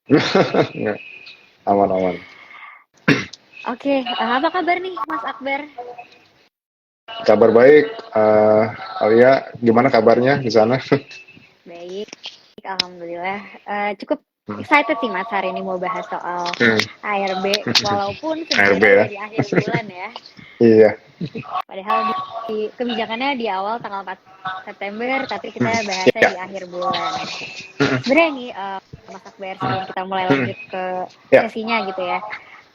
Nggak, aman-aman. Oke, apa kabar nih Mas Akbar? Kabar baik. Alia, gimana kabarnya di sana? Baik, alhamdulillah. Cukup excited sih Mas hari ini mau bahas soal Hmm, ARB, walaupun ARB sebenarnya ya. udah di akhir bulan ya. Iya. Padahal di kebijakannya di awal tanggal 4 September, tapi kita Hmm, bahasnya iya. di akhir bulan. Sebenarnya nih Mas Akbar, sebelum kita mulai Hmm, lanjut ke ya. sesinya gitu ya.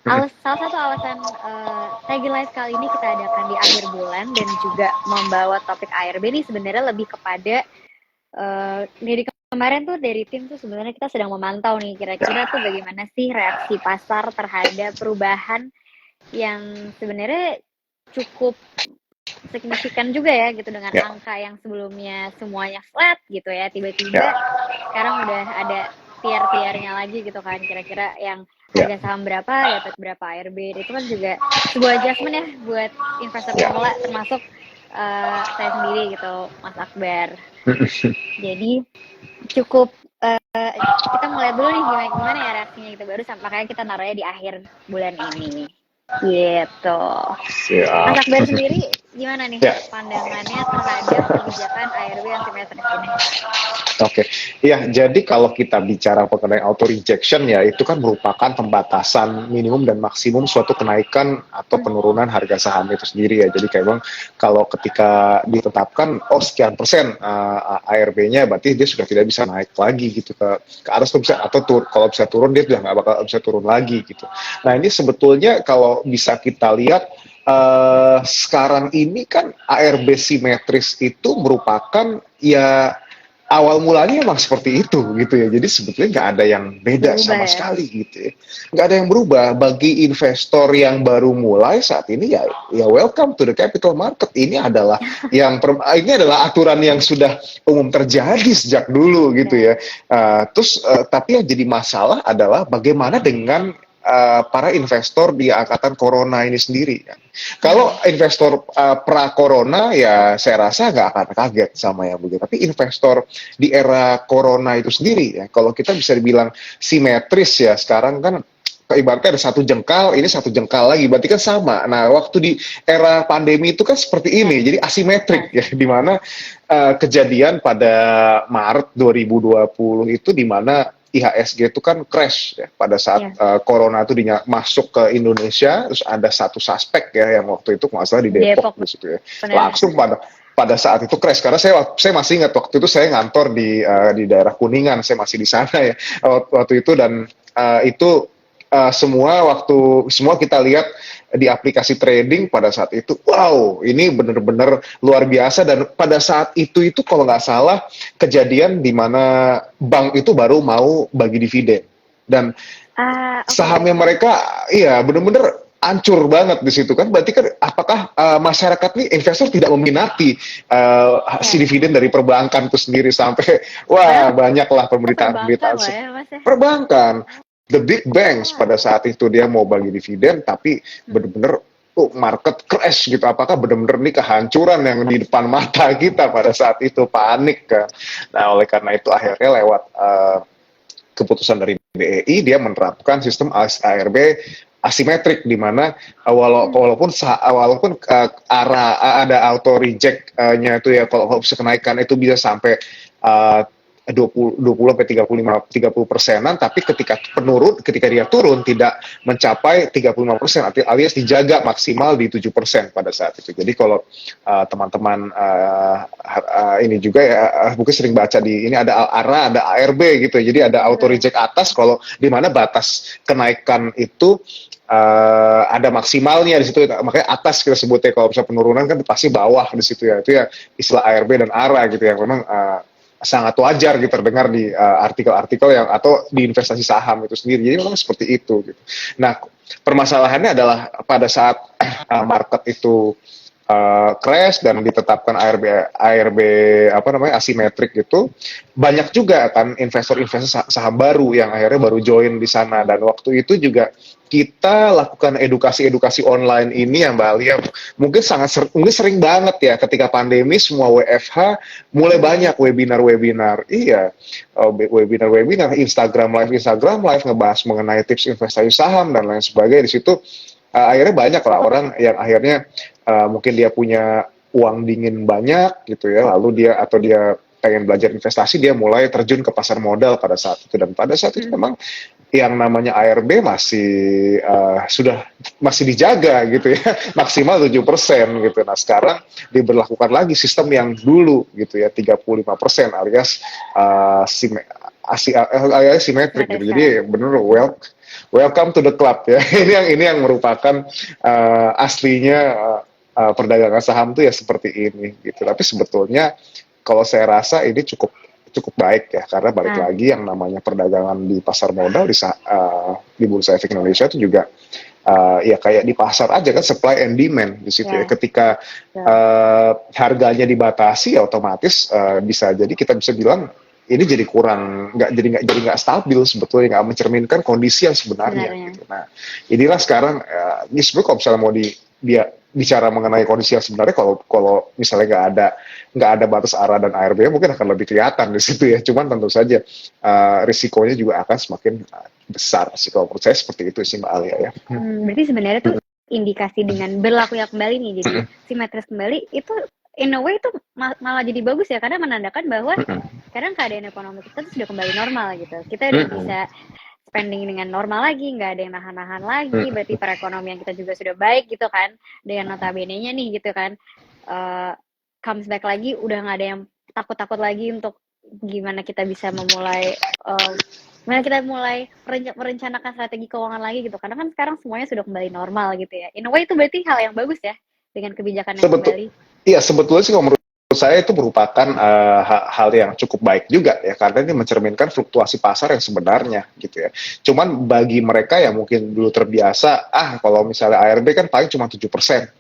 Hmm, Salah satu alasan Tagi Live kali ini kita adakan di akhir bulan dan juga membawa topik ARB ini sebenarnya lebih kepada dari kemarin tuh dari tim tuh sebenarnya kita sedang memantau nih kira-kira tuh bagaimana sih reaksi pasar terhadap perubahan yang sebenarnya cukup signifikan juga ya gitu dengan ya. angka yang sebelumnya semuanya flat gitu ya Ya. tiba-tiba sekarang udah ada tier-tiernya lagi gitu kan kira-kira yang Ya. harga saham berapa dapat berapa ARB itu kan juga sebuah adjustment ya buat investor Ya. pemula termasuk saya sendiri gitu Mas Akbar jadi cukup kita mulai dulu nih gimana gimana ya reaksinya gitu baru makanya kita naruhnya di akhir bulan ini gitu. Mas Siap. Akbar sendiri gimana nih Ya. pandangannya terhadap kebijakan ARB yang simetris ini? Oke, ya jadi kalau kita bicara mengenai auto rejection ya itu kan merupakan pembatasan minimum dan maksimum suatu kenaikan atau penurunan harga saham itu sendiri ya. Jadi kayak bang kalau ketika ditetapkan oh sekian persen ARB-nya berarti dia sudah tidak bisa naik lagi gitu ke atas bisa atau kalau bisa turun dia sudah nggak bakal bisa turun lagi gitu. Nah ini sebetulnya kalau bisa kita lihat sekarang ini kan ARB simetris itu merupakan ya awal mulanya emang seperti itu gitu ya. Jadi sebetulnya nggak ada yang beda Berubah sama ya? sekali gitu ya. Nggak ada yang berubah. Bagi investor yang baru mulai saat ini ya ya welcome to the capital market. Ini adalah aturan yang sudah umum terjadi sejak dulu gitu ya. Benar. Tapi yang jadi masalah adalah bagaimana dengan para investor di angkatan corona ini sendiri. Kalau Mm-mm. investor pra-corona ya saya rasa nggak akan kaget sama yang begitu. Tapi investor di era corona itu sendiri ya, kalau kita bisa dibilang simetris ya sekarang kan ibaratnya ada satu jengkal, ini satu jengkal lagi, berarti kan sama. Nah, waktu di era pandemi itu kan seperti Ya, ini, jadi asimetrik pas. ya, di mana kejadian pada Maret 2020 itu di mana IHSG itu kan crash ya pada saat Ya, corona itu masuk ke Indonesia terus ada satu suspek ya yang waktu itu nggak salah di Depok Depok di situ ya benar. langsung pada saat itu crash karena saya masih ingat waktu itu saya ngantor di daerah Kuningan saya masih di sana ya waktu itu dan itu semua kita lihat di aplikasi trading pada saat itu wow ini benar-benar luar biasa dan pada saat itu kalau nggak salah kejadian di mana bank itu baru mau bagi dividen dan Oke. sahamnya mereka iya benar-benar hancur banget di situ kan berarti kan apakah masyarakat nih investor tidak meminati si Ya, dividen dari perbankan itu sendiri sampai padahal wah banyaklah perbankan pemberitaan-pemberitaan loh ya Mas ya. perbankan the big banks pada Wah. saat itu dia mau bagi dividen tapi Mm-mm. benar-benar market crash gitu apakah benar-benar ini kehancuran yang di depan mata kita pada saat itu panik kan nah oleh karena itu akhirnya lewat keputusan dari BEI dia menerapkan sistem ARB asimetrik di mana walaupun ada auto reject-nya itu ya kalau bisa kenaikan itu bisa sampai uh, 20 sampai 30 persenan tapi ketika dia turun tidak mencapai 35% alias dijaga maksimal di 7% pada saat itu. Jadi kalau teman-teman ini juga ya mungkin sering baca di ini ada ARA ada ARB gitu jadi ada auto Betul. reject atas kalau di mana batas kenaikan itu ada maksimalnya di situ makanya atas kita sebutnya kalau bisa penurunan kan pasti bawah di situ ya itu ya istilah ARB dan ARA gitu yang memang sangat wajar gitu terdengar di artikel-artikel yang atau di investasi saham itu sendiri jadi memang seperti itu gitu. Nah permasalahannya adalah pada saat market itu crash dan ditetapkan ARB apa namanya asimetrik gitu, banyak juga kan investor-investor saham baru yang akhirnya baru join di sana. Dan waktu itu juga kita lakukan edukasi-edukasi online ini yang Mbak Alia mungkin mungkin sering banget ya ketika pandemi semua WFH mulai banyak webinar-webinar. Iya, webinar-webinar, Instagram live ngebahas mengenai tips investasi saham dan lain sebagainya. Di situ akhirnya banyak lah orang yang akhirnya mungkin dia punya uang dingin banyak gitu ya, lalu dia pengen belajar investasi, dia mulai terjun ke pasar modal pada saat itu. Dan pada saat itu memang yang namanya ARB masih dijaga gitu ya, maksimal 7% gitu. Nah sekarang diberlakukan lagi sistem yang dulu gitu ya, 35% alias simetrik gitu. Jadi bener welcome to the club ya. Ini yang merupakan aslinya perdagangan saham tuh ya seperti ini gitu. Tapi sebetulnya kalau saya rasa ini cukup baik ya, karena balik lagi yang namanya perdagangan di pasar modal di Bursa Efek Indonesia itu juga ya kayak di pasar aja kan, supply and demand di situ ya. Ketika harganya dibatasi ya otomatis bisa jadi kita bisa bilang ini jadi nggak stabil sebetulnya, nggak mencerminkan kondisi yang sebenarnya. Gitu. Nah inilah sekarang ini sebenarnya kalau misalnya mau dia bicara mengenai kondisi yang sebenarnya, kalau misalnya nggak ada batas arah dan ARB mungkin akan lebih kelihatan di situ ya. Cuman tentu saja risikonya juga akan semakin besar sih kalau menurut saya, seperti itu sih Mbak Alia ya. Berarti sebenarnya tuh indikasi dengan berlakunya kembali nih jadi simetris kembali itu in a way itu malah jadi bagus ya, karena menandakan bahwa sekarang keadaan ekonomi kita tuh sudah kembali normal gitu. Kita udah bisa spending dengan normal lagi, nggak ada yang nahan-nahan lagi, berarti perekonomian kita juga sudah baik gitu kan, dengan notabene-nya nih gitu kan, comes back lagi, udah nggak ada yang takut-takut lagi untuk gimana kita bisa memulai merencanakan strategi keuangan lagi gitu, karena kan sekarang semuanya sudah kembali normal gitu ya. In a way itu berarti hal yang bagus ya, dengan kebijakan yang kembali. Iya, sebetulnya sih menurut saya itu merupakan hal yang cukup baik juga ya, karena ini mencerminkan fluktuasi pasar yang sebenarnya gitu ya. Cuman bagi mereka yang mungkin dulu terbiasa, kalau misalnya ARB kan paling cuma 7%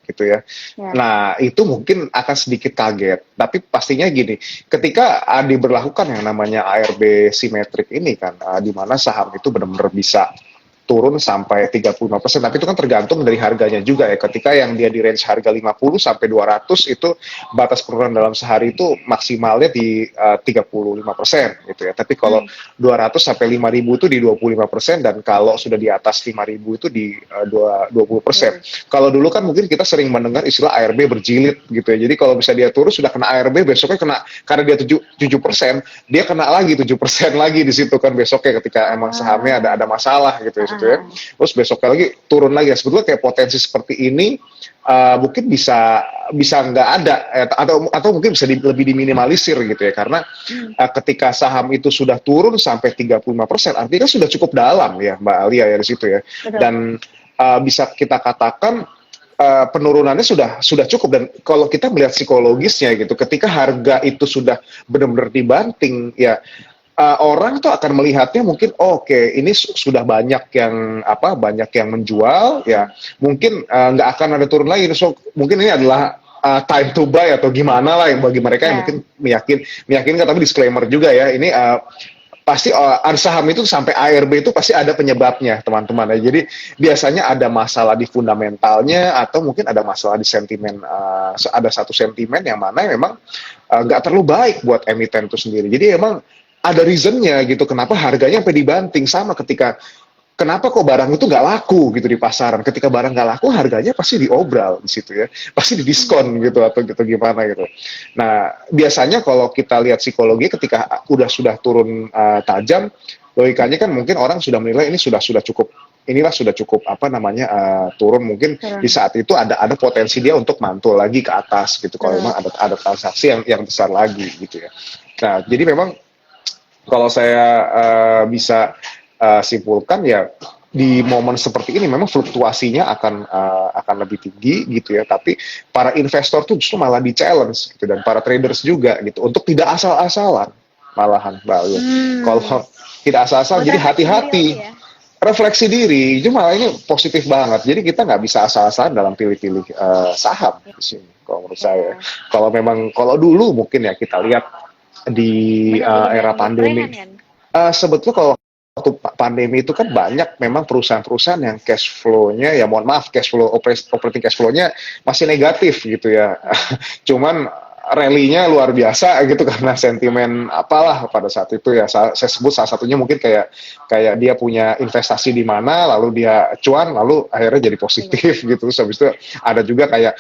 gitu ya. Nah itu mungkin akan sedikit kaget, tapi pastinya gini, ketika diberlakukan yang namanya ARB simetrik ini kan, di mana saham itu benar-benar bisa turun sampai 35%, tapi itu kan tergantung dari harganya juga ya. Ketika yang dia di range harga 50 sampai 200 itu batas penurunan dalam sehari itu maksimalnya di 35% gitu ya. Tapi kalau 200 sampai 5.000 itu di 25%, dan kalau sudah di atas 5.000 itu di 20%. Kalau dulu kan mungkin kita sering mendengar istilah ARB berjilid gitu ya. Jadi kalau bisa dia turun sudah kena ARB, besoknya kena, karena dia 7%, dia kena lagi 7% lagi di situ kan besoknya, ketika emang sahamnya ada masalah gitu ya. Terus besoknya lagi turun lagi. Sebetulnya kayak potensi seperti ini mungkin bisa nggak ada atau mungkin bisa lebih diminimalisir gitu ya, karena ketika saham itu sudah turun sampai 35%, artinya sudah cukup dalam ya Mbak Alia ya di situ ya. Betul. Dan bisa kita katakan penurunannya sudah cukup. Dan kalau kita melihat psikologisnya gitu, ketika harga itu sudah benar-benar dibanting ya, orang tuh akan melihatnya mungkin oke, ini sudah banyak yang menjual ya, mungkin nggak akan ada turun lagi, so mungkin ini adalah time to buy atau gimana lah yang bagi mereka yang mungkin meyakinkan. Tapi disclaimer juga ya, ini pasti saham itu sampai ARB itu pasti ada penyebabnya teman-teman ya. Jadi biasanya ada masalah di fundamentalnya, atau mungkin ada masalah di sentimen, ada satu sentimen yang mana memang nggak terlalu baik buat emiten itu sendiri. Jadi emang ada reasonnya gitu, kenapa harganya sampai dibanting. Sama ketika kenapa kok barang itu nggak laku gitu di pasaran. Ketika barang nggak laku, harganya pasti diobral di situ ya, pasti didiskon gitu atau gitu gimana gitu. Nah biasanya kalau kita lihat psikologi, ketika sudah turun tajam, logikanya kan mungkin orang sudah menilai ini sudah cukup, sudah cukup turun. Mungkin di saat itu ada potensi dia untuk mantul lagi ke atas gitu, kalau memang ada transaksi yang besar lagi gitu ya. Nah jadi memang kalau saya bisa simpulkan ya, di momen seperti ini memang fluktuasinya akan lebih tinggi gitu ya, tapi para investor tuh justru malah di-challenge gitu, dan para traders juga gitu, untuk tidak asal-asalan malahan Mbak Alia. Kalau tidak asal-asalan, jadi hati-hati. refleksi diri. Cuma ini positif banget. Jadi kita nggak bisa asal-asalan dalam pilih-pilih saham di sini. Kalau menurut saya, Ya, kalau dulu mungkin ya kita lihat di banyak era kehilangan buat pandemi. gorengan kan. Sebetulnya kalau waktu pandemi itu kan banyak memang perusahaan-perusahaan yang cash flow-nya ya mohon maaf operating cash flow-nya masih negatif gitu ya. Cuman rally-nya luar biasa gitu karena sentimen apalah pada saat itu ya saya sebut salah satunya mungkin kayak kayak dia punya investasi di mana lalu dia cuan lalu akhirnya jadi positif gitu. Terus habis itu ada juga kayak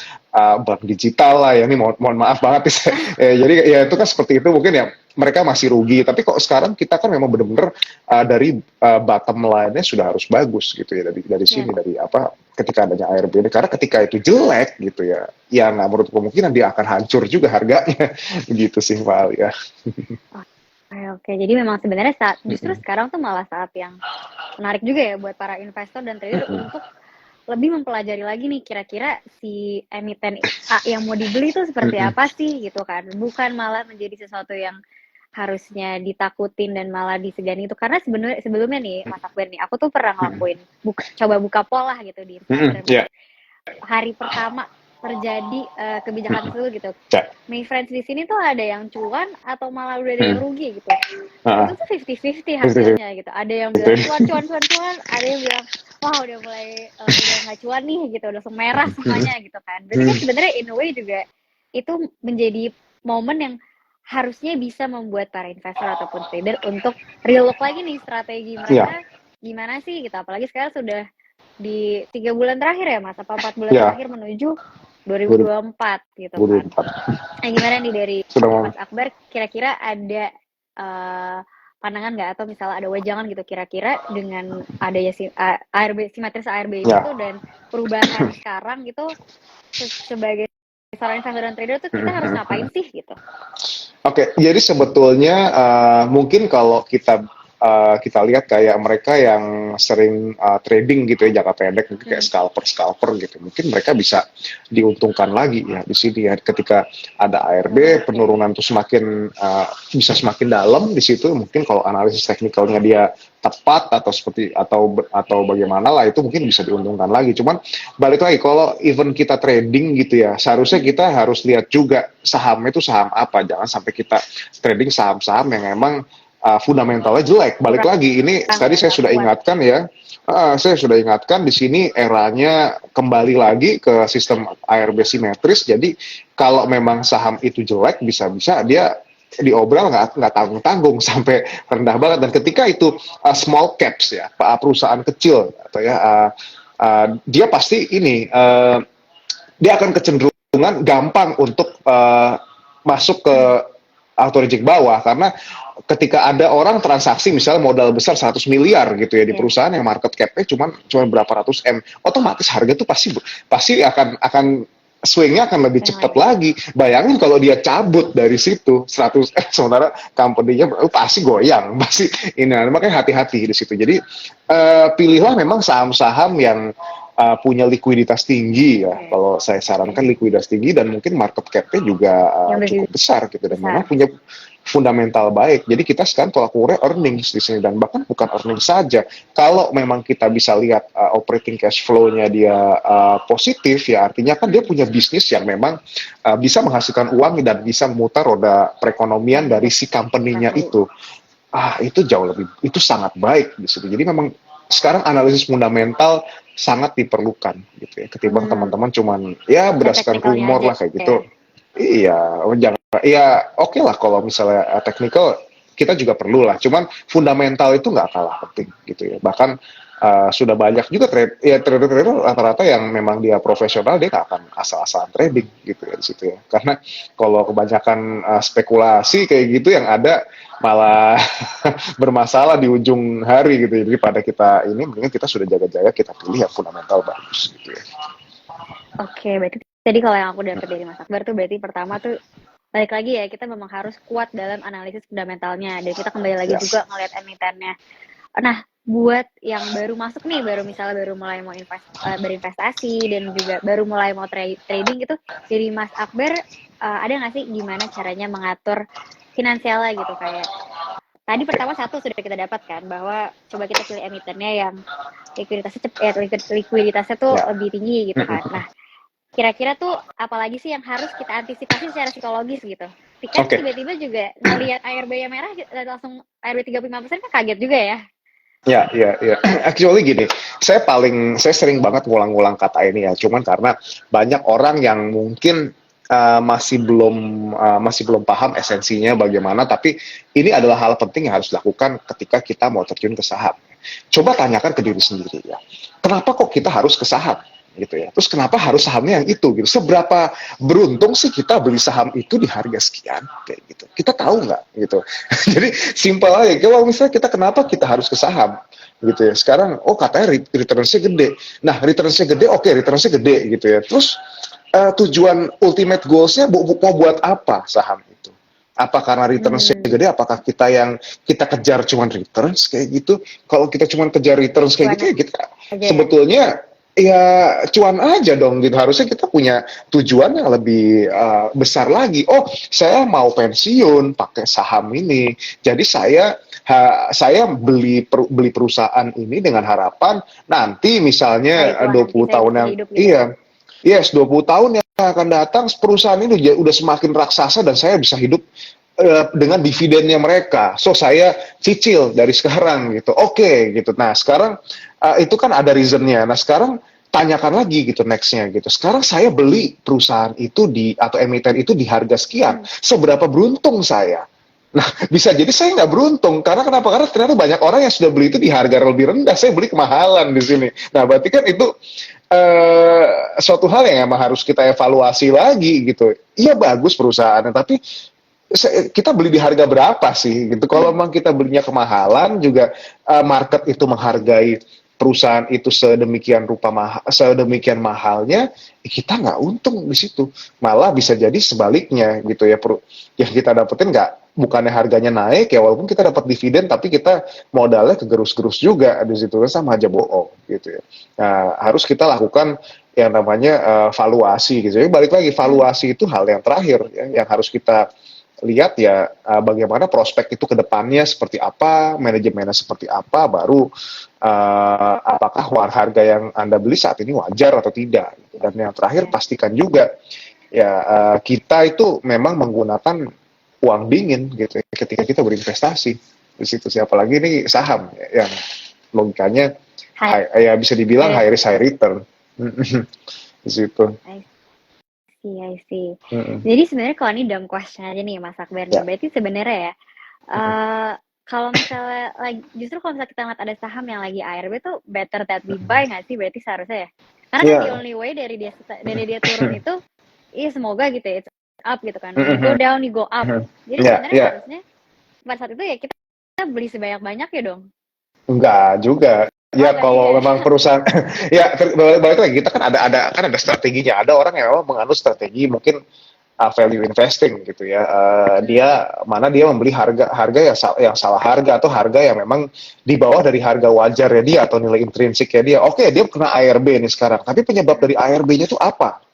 bank digital lah ya ini mohon maaf banget jadi ya itu kan seperti itu mungkin ya mereka masih rugi tapi kok sekarang kita kan memang benar-benar dari bottom line-nya sudah harus bagus gitu ya dari Ya. sini dari apa ketika adanya ARB karena ketika itu jelek gitu ya ya nggak menurut kemungkinan dia akan hancur juga harganya gitu sih Pak Ali ya. Oke, jadi memang sebenarnya justru sekarang tuh malah saat yang menarik juga ya buat para investor dan trader untuk lebih mempelajari lagi nih kira-kira si emiten A yang mau dibeli itu seperti apa sih gitu kan. Bukan malah menjadi sesuatu yang harusnya ditakutin dan malah disegani itu. Karena sebenarnya sebelumnya nih Mas Akbar nih, aku tuh pernah ngelakuin coba buka pola gitu di Instagram. Yeah. Hari pertama terjadi kebijakan tersebut gitu. Yeah. My friends di sini tuh ada yang cuan atau malah udah ada yang rugi gitu. Itu tuh 50-50 hasilnya gitu. Ada yang bilang cuan, ada yang bilang wah udah mulai udah nggak cuan nih gitu, udah semerah semuanya gitu kan. Berarti kan sebenarnya in a way juga itu menjadi momen yang harusnya bisa membuat para investor ataupun trader untuk relook lagi nih strategi mereka gimana sih gitu. Apalagi sekarang sudah di 3 bulan terakhir ya Mas, apa 4 bulan terakhir menuju 2024 gitu kan. Nah gimana nih dari Mas Akbar, kira-kira ada pandangan nggak atau misalnya ada wejangan gitu kira-kira dengan adanya simetris ARB itu dan perubahan sekarang gitu sebagai seorang investor dan trader tuh kita harus ngapain sih gitu? Oke, jadi sebetulnya mungkin kalau kita lihat kayak mereka yang sering trading gitu ya jangka pendek mungkin kayak scalper gitu mungkin mereka bisa diuntungkan lagi ya di sini ya ketika ada ARB penurunan itu bisa semakin dalam di situ mungkin kalau analisis teknikalnya dia tepat atau bagaimana lah itu mungkin bisa diuntungkan lagi cuman balik lagi kalau even kita trading gitu ya seharusnya kita harus lihat juga sahamnya itu saham apa jangan sampai kita trading saham-saham yang memang fundamentalnya jelek. Balik lagi, ini tadi saya sudah ingatkan ya. Saya sudah ingatkan di sini eranya kembali lagi ke sistem ARB simetris. Jadi kalau memang saham itu jelek, bisa-bisa dia diobral nggak tanggung-tanggung sampai rendah banget. Dan ketika itu small caps ya, perusahaan kecil atau dia pasti dia akan kecenderungan gampang untuk masuk ke auto reject bawah karena ketika ada orang transaksi misalnya modal besar 100 miliar gitu ya di perusahaan yang market cap-nya cuma berapa ratus M, otomatis harga tuh pasti akan swing-nya akan lebih cepat lagi. Bayangin kalau dia cabut dari situ 100 sementara company-nya pasti goyang, pasti ini makanya hati-hati di situ. Jadi pilihlah memang saham-saham yang punya likuiditas tinggi ya. Kalau saya sarankan likuiditas tinggi dan mungkin market cap-nya juga cukup besar gitu dan memang punya fundamental baik. Jadi kita sekarang tolak ukur earnings di sini dan bahkan bukan earnings saja. Kalau memang kita bisa lihat operating cash flow-nya dia positif ya artinya kan dia punya bisnis yang memang bisa menghasilkan uang dan bisa memutar roda perekonomian dari si company-nya itu. Itu itu sangat baik di situ. Jadi memang sekarang analisis fundamental sangat diperlukan gitu ya ketimbang teman-teman cuman ya berdasarkan rumor lah kayak gitu. Iya, jangan ya oke lah kalau misalnya technical kita juga perlu lah. Cuman fundamental itu nggak kalah penting gitu ya. Bahkan sudah banyak juga trader-trader rata-rata yang memang dia profesional dia nggak akan asal-asalan trading gitu ya di situ ya. Karena kalau kebanyakan spekulasi kayak gitu yang ada malah bermasalah di ujung hari gitu. Jadi pada kita ini mendingan kita sudah jaga-jaga kita pilih yang fundamental bagus gitu ya. Oke, berarti tadi kalau yang aku dapat dari Mas Akbar tuh berarti pertama tuh balik lagi ya kita memang harus kuat dalam analisis fundamentalnya dan kita kembali lagi juga ngelihat emitennya. Nah, buat yang baru masuk nih, misalnya baru mulai mau berinvestasi dan juga baru mulai mau trading gitu, dari Mas Akbar ada nggak sih gimana caranya mengatur finansialnya gitu kayak tadi pertama satu sudah kita dapatkan bahwa coba kita pilih emitennya yang likuiditasnya tuh Ya. lebih tinggi gitu kan. Nah, kira-kira tuh apalagi sih yang harus kita antisipasi secara psikologis gitu? Kan Oke. tiba-tiba juga ngelihat ARB yang merah langsung ARB 35% kan kaget juga ya. Ya, ya, ya. Actually gini, saya sering banget ngulang-ngulang kata ini ya. Cuman karena banyak orang yang mungkin masih belum paham esensinya bagaimana. Tapi ini adalah hal penting yang harus dilakukan ketika kita mau terjun ke saham. Coba tanyakan ke diri sendiri ya. Kenapa kok kita harus ke saham? Gitu ya. Terus kenapa harus sahamnya yang itu gitu? Seberapa beruntung sih kita beli saham itu di harga sekian kayak gitu? Kita tahu nggak gitu? Jadi simpel aja. Kalau misalnya kenapa kita harus ke saham gitu ya? Sekarang katanya returns-nya gede. Nah returns-nya gede, oke, returns-nya gede gitu ya. Terus tujuan ultimate goals-nya mau buat apa saham itu? Apa karena returns-nya gede? Apakah kita kejar cuman returns kayak gitu? Kalau kita cuman kejar returns kayak gitu ya kita sebetulnya ya cuan aja dong gitu. Harusnya kita punya tujuan yang lebih besar lagi. Oh, saya mau pensiun pakai saham ini. Jadi saya beli perusahaan ini dengan harapan nanti misalnya 20 tahun yang iya. Yes, 20 tahun yang akan datang perusahaan ini udah semakin raksasa dan saya bisa hidup dengan dividennya mereka. So saya cicil dari sekarang gitu. Oke, gitu. Nah, sekarang itu kan ada reasonnya. Nah, sekarang tanyakan lagi gitu nextnya gitu. Sekarang saya beli perusahaan itu atau emiten itu di harga sekian. Seberapa beruntung saya? Nah, bisa jadi saya nggak beruntung. Karena kenapa? Karena ternyata banyak orang yang sudah beli itu di harga lebih rendah. Saya beli kemahalan di sini. Nah, berarti kan itu suatu hal yang emang harus kita evaluasi lagi gitu. Iya bagus perusahaannya, tapi kita beli di harga berapa sih gitu. Kalau memang kita belinya kemahalan juga market itu menghargai perusahaan itu sedemikian mahalnya, kita nggak untung di situ. Malah bisa jadi sebaliknya gitu ya. Yang kita dapetin bukannya harganya naik ya, walaupun kita dapat dividen tapi kita modalnya kegerus-gerus juga di situ, sama aja bohong gitu ya. Nah, harus kita lakukan yang namanya valuasi gitu. Jadi balik lagi, valuasi itu hal yang terakhir ya, yang harus kita lihat ya, bagaimana prospek itu ke depannya seperti apa, manajemennya seperti apa, baru apakah harga yang Anda beli saat ini wajar atau tidak. Dan yang terakhir pastikan juga ya kita itu memang menggunakan uang dingin gitu ya, ketika kita berinvestasi di situ. Apalagi ini saham ya, yang logikanya ya bisa dibilang high risk high return di situ. I see. Jadi sebenarnya kalau ini dumb question aja nih Mas Akbar, berarti sebenarnya ya kalau misalnya justru kalau misalnya kita ngeliat ada saham yang lagi ARB tuh better that we buy nggak sih? Berarti seharusnya ya. Karena kan the only way dari dia turun itu, semoga gitu ya, up gitu kan. You go down, you go up. Jadi sebenarnya harusnya pada saat itu ya kita beli sebanyak-banyak ya dong. Enggak juga. Ya kalau memang perusahaan ya balik lagi, kita kan ada strateginya. Ada orang yang memang menganut strategi mungkin value investing gitu ya. Dia membeli harga yang salah harga, atau harga yang memang di bawah dari harga wajarnya dia atau nilai intrinsiknya dia. Oke, dia kena ARB nih sekarang. Tapi penyebab dari ARB-nya itu apa?